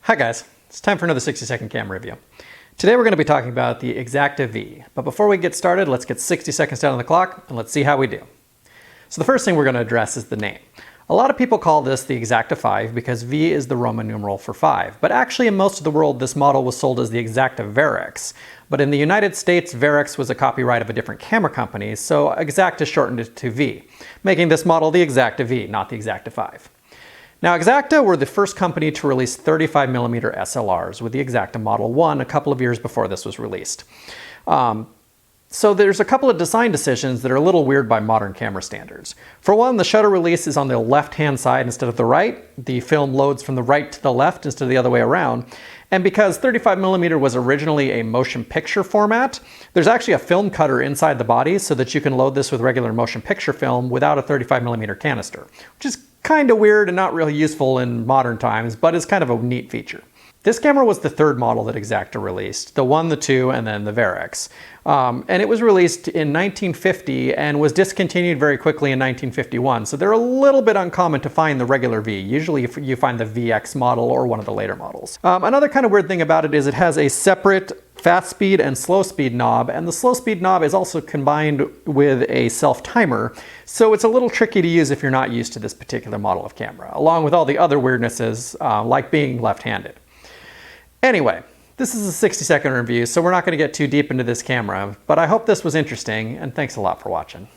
Hi guys, it's time for another 60-second camera review. Today we're going to be talking about the Exakta V, but before we get started, let's get 60 seconds down on the clock and let's see how we do. So the first thing we're going to address is the name. A lot of people call this the Exakta 5 because V is the Roman numeral for 5, but actually in most of the world this model was sold as the Exakta Verex. But in the United States, Verex was a copyright of a different camera company, so Exakta shortened it to V, making this model the Exakta V, not the Exakta 5. Now, Exakta were the first company to release 35mm SLRs with the Exakta Model 1 a couple of years before this was released. So there's a couple of design decisions that are a little weird by modern camera standards. For one, the shutter release is on the left-hand side instead of the right. The film loads from the right to the left instead of the other way around. And because 35mm was originally a motion picture format, there's actually a film cutter inside the body so that you can load this with regular motion picture film without a 35mm canister, which is kind of weird and not really useful in modern times, but is kind of a neat feature. This camera was the third model that Exakta released, the 1, the 2, and then the Verex. And it was released in 1950 and was discontinued very quickly in 1951, so they're a little bit uncommon to find the regular V. Usually you find the VX model or one of the later models. Another kind of weird thing about it is it has a separate fast speed and slow speed knob, and the slow speed knob is also combined with a self-timer, so it's a little tricky to use if you're not used to this particular model of camera, along with all the other weirdnesses like being left-handed. Anyway, this is a 60-second review, so we're not going to get too deep into this camera, but I hope this was interesting, and thanks a lot for watching.